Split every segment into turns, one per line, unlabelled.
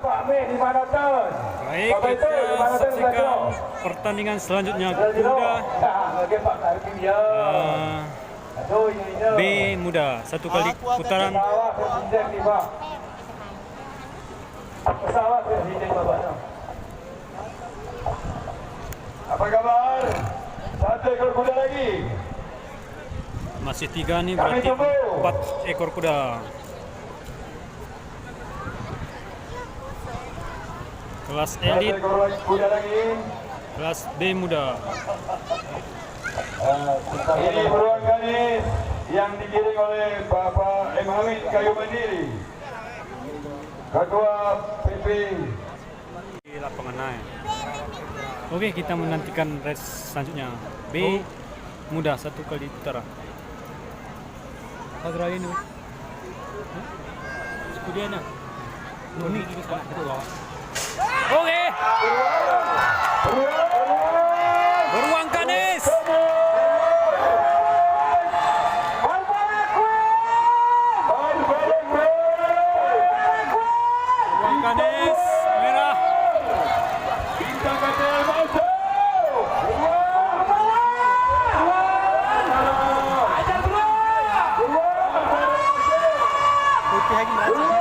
Baik, kita saksikan pertandingan selanjutnya Kuda B MUDA. Satu kali putaran.
Apa kabar? Satu ekor kuda lagi.
Masih 3 nih, berarti 4 ekor kuda. Kelas elit, kelas B MUDA.
Ini beruang ganis yang digiring oleh Bapak M. Hamid Kayu Mandiri, Ketua PP
Di lapangan naik. Oke, kita menantikan race selanjutnya. B MUDA, satu kali putaran. Padra ini. Kemudian ini oke. Beruang ganis. Beruang ganis merah.
Bintang KTL masuk.
Putih lagi merah.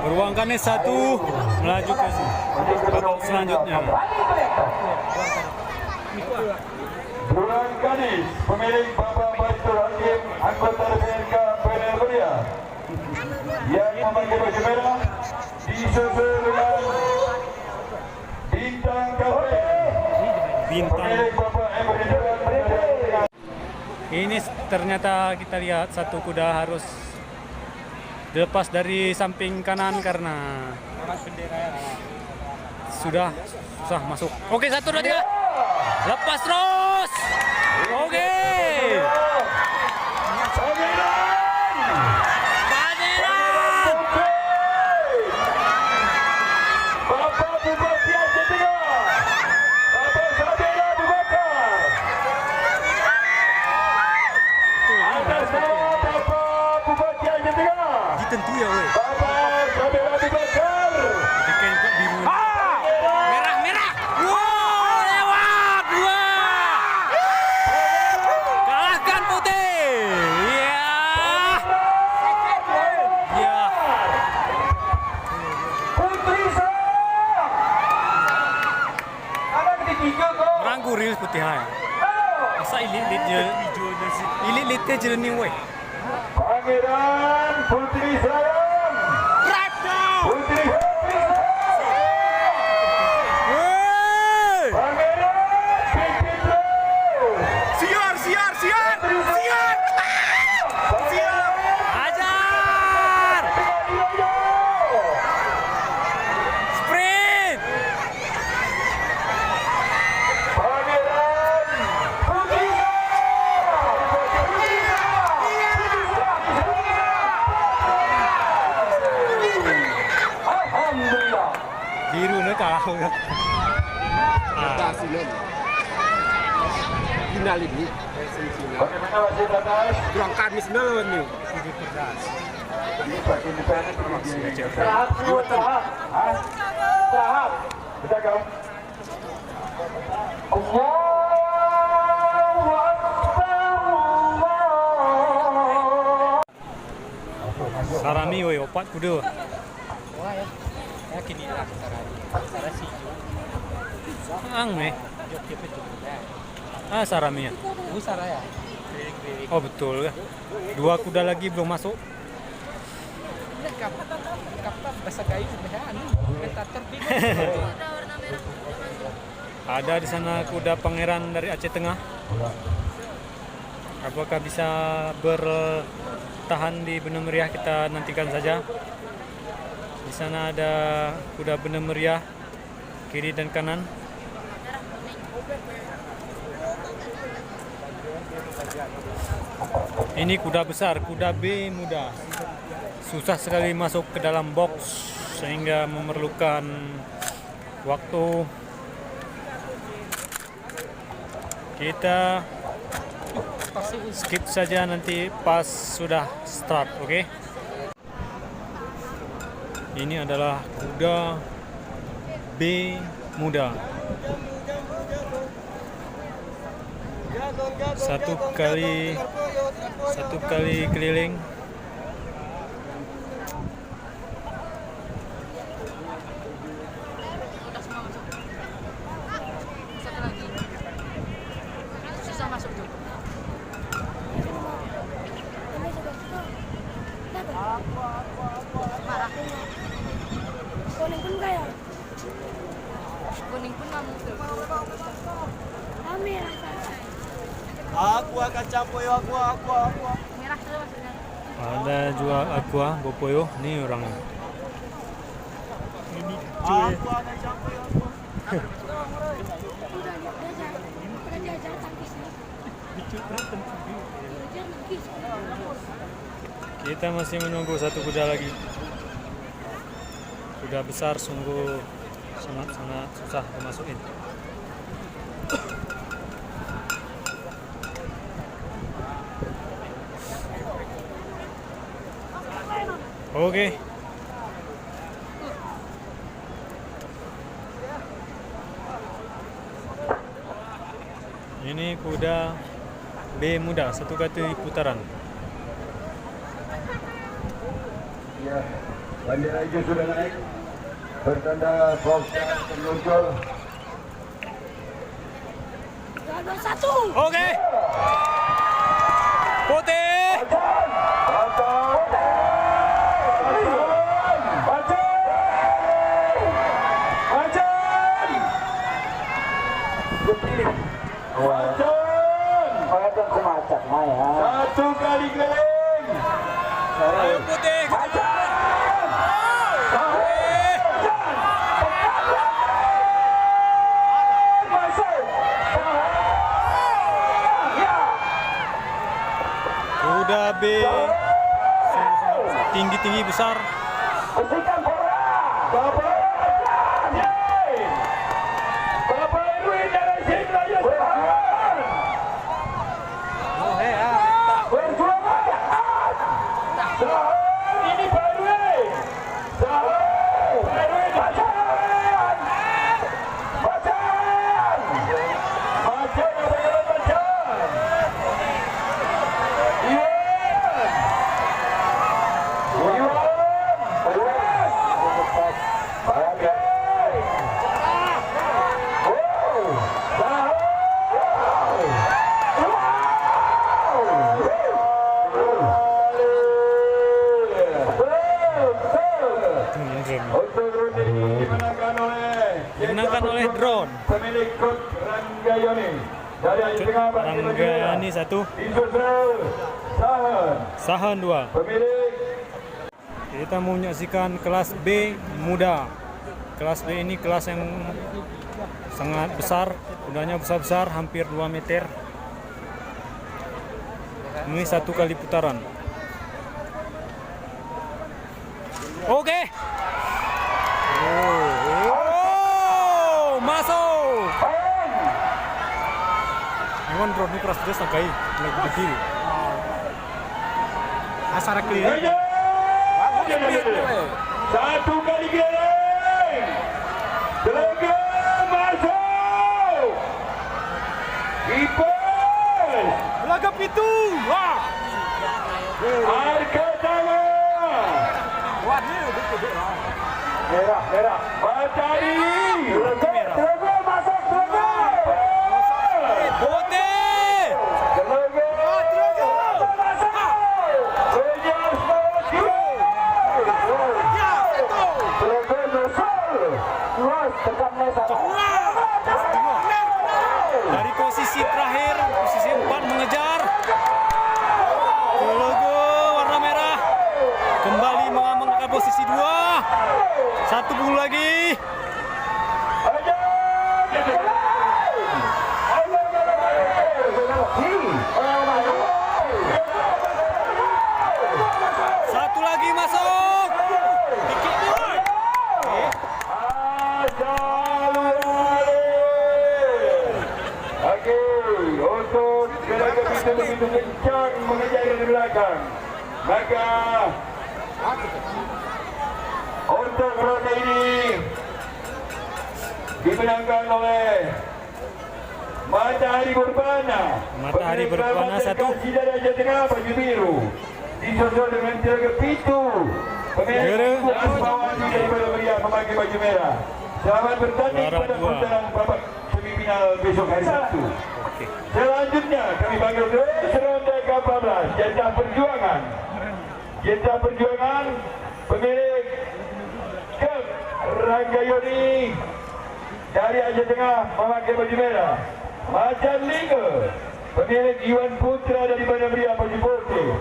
Beruang ganis satu melaju ke babak selanjutnya.
Beruang ganis pemilik Bapak Baitul Hakim anggota DPRK Bener Meriah yang memakai baju merah disusul dengan bintang KTL pemilik Bapak M.
Ini ternyata kita lihat satu kuda harus dilepas dari samping kanan karena sudah susah masuk. Oke, 1, 2, 3. Lepas terus. Oke. Tentu ya, weh. Merah. Wow, lewat 2. Kalahkan putih. Iya. Iya. Merangku rilis putih hai. Masa ilit je hijau dan si ilit je jernih weh.
Pangeran Putri Sayang. Putri
Ajar. Sprint. Biru nữa kalah.
Final ini,
bagaimana wasit atas?
Beruang ganis lawan nih.
Tahap. Bisa kau?
Sarami woi, opat kuda.
Ya kini lah sarari sih.
Ang me.
Joki betul ya.
Ah, saramnya.
Saraya.
Oh betul ya. 2 kuda lagi belum masuk.
Kapal bahasa kayu sebenarnya mentator bingung.
Ada di sana kuda pangeran dari Aceh Tengah. Apakah bisa bertahan di Bener Meriah, kita nantikan saja. Di sana ada kuda Bener Meriah kiri dan kanan. Ini kuda besar, kuda B MUDA. Susah sekali masuk ke dalam box sehingga memerlukan waktu. Kita skip saja nanti pas sudah start, oke? Ini adalah kuda B MUDA. Satu kali keliling.
Kuning pun kaya.
Kuning pun kamu tuh.
Kami rasa.
Aku akan campur aku.
Merah tuh maksudnya.
Ada jual aqua bopoyo, nih orangnya.
Aku akan campur aku.
Udah diajar tangkisnya. Diajar tangkis.
Kita masih menunggu satu kuda lagi. Kuda besar sungguh sangat susah dimasukin. Oke. Ini kuda B MUDA, 1 kali putaran.
Ya, bendera hijau sudah naik. Bertanda box muncul.
2-2-1.
Oke. Putih.
Satu kali keliling.
Ayo putih. Kuda B tinggi besar.
Bersihkan bola. Bapak Irwin dari sini aja. Berjuang aja. Ini Pak Irwin. Pak Irwin bacaan. Bacaan apa yang bacaan?
Dimenangkan oleh drone.
Pemilik Kut Ranggayani dari Aceh Tengah
Ranggayani 1,
disusul
Sahan 2.
pemilik
Kita mau menyaksikan kelas B MUDA. Kelas B ini kelas yang sangat besar, kudanya besar-besar, hampir 2 meter. Ini 1 kali putaran. Oke. Masuk. Iwan drone ini keras dia sakai lagi berdiri. Asar keliling.
satu kali keliling. Telega masuk. Kipas.
Belagap itu. Wah.
Harga tangan.
Waduh, betul.
Merah. merah. Matahari. Telogo masuk Telogo.
Putih.
Telogo. Masuk. Rangers maju. Telogo nyusul. Luas tekan Nesa.
Dari posisi terakhir, posisi 4 mengejar. Logo warna merah kembali mengamankan posisi 2. 1 puluh lagi. Satu lagi masuk.
Oke, untuk gerakan begitu kencang mengejar dari belakang. Maka untuk roda ini dimenangkan oleh Matahari Berpana.
Matahari Berpana 1.
Dari Asia Tengah baju biru. Disusul dengan Telaga Pitu.
Keren.
Pacuan dari Bener Meriah memakai baju merah. Selamat bertanding
Juara
pada
2.
putaran babak semifinal besok hari Sabtu. Selanjutnya kami panggil terus ronde ke-14 Jatah Perjuangan. Jatah Perjuangan pemilik Kep Ranggayoni dari Aceh Tengah memakai baju merah. Macan Liga pemilik Iwan Putra dari Bener Meriah baju putih.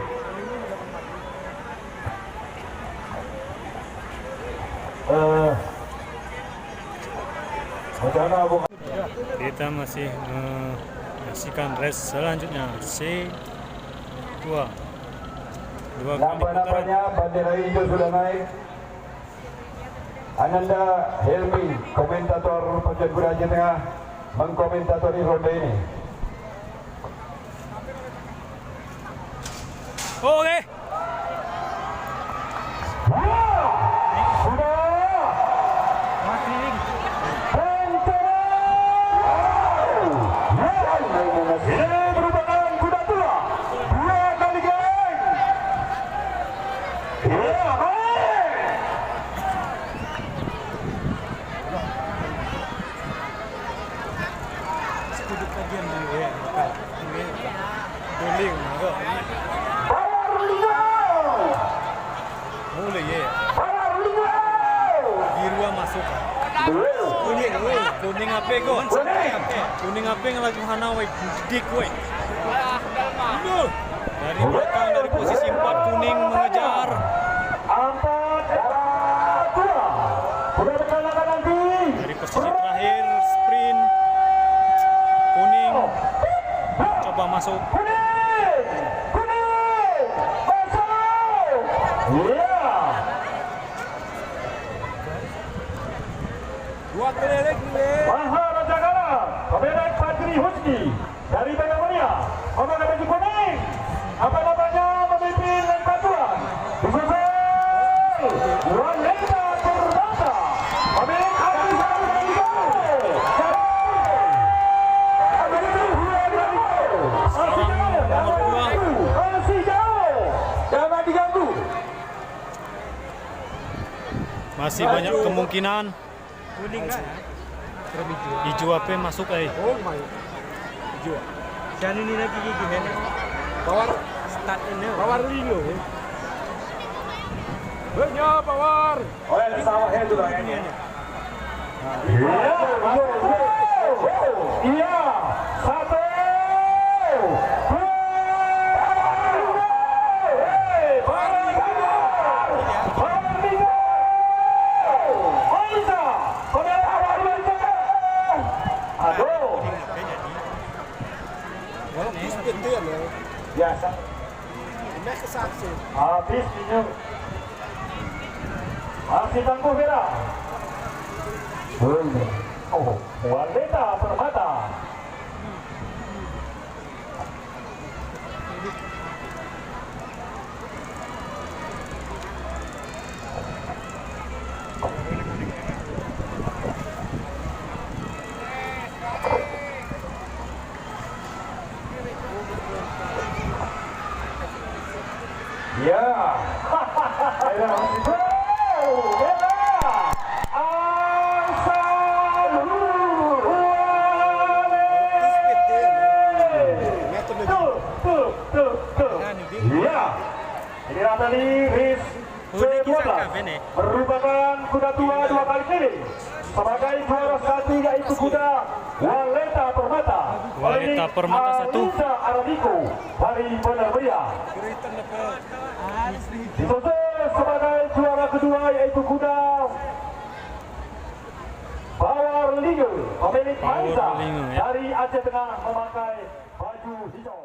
Kita masih menyaksikan race selanjutnya C2. 2 kali putaran.
Nampak-nampaknya bendera hijau sudah naik. Ananda Helmi, komentator Pacuan Kuda Aceh Tengah, mengkomentatori ronde ini.
Oke.
Ini merupakan kuda tua 2 kali geng. Ya,
Mulai ya. Biru masuk. Kuning apa kok? Kuning apa yang lagi hanawai dik woi. Dari belakang dari posisi 4 kuning mengejar.
4-2. Sudah berkalakan nanti.
Dari posisi terakhir sprint kuning coba masuk.
Kuning masuk. Iya. Maharaja Gala, pemilik Fajri Husni dari Bener Meriah, memakai baju kuning. Apa namanya memimpin dan Pacuan. Disusul wanita Purnata, pemilik hati satu dari masih jauh, jangan diganggu.
Masih banyak kemungkinan.
Kuning kan?
Hijau apa masuk
Oh my. Hijau. Jangan ini lagi gigi kan? Power start ini. Power lino. Banyak power.
Oh ya, sawah itu lah ini. Iya, 1, 2. Aduh. Biasa.
Ini kesaksi.
Habis minum. Masih tangguh Vera. Oh, wanita permata. Ya. Iya. Inilah tadi race ke-12 merupakan kuda tua 2 kali keliling. Sebagai juara 1 yaitu kuda Waleta Permata.
Waleta Permata 1.
Alisa Aramiko dari Bener Meriah. Disusul sebagai juara kedua yaitu kuda Power Lingo pemilik Maisa dari Aceh Tengah memakai baju hijau.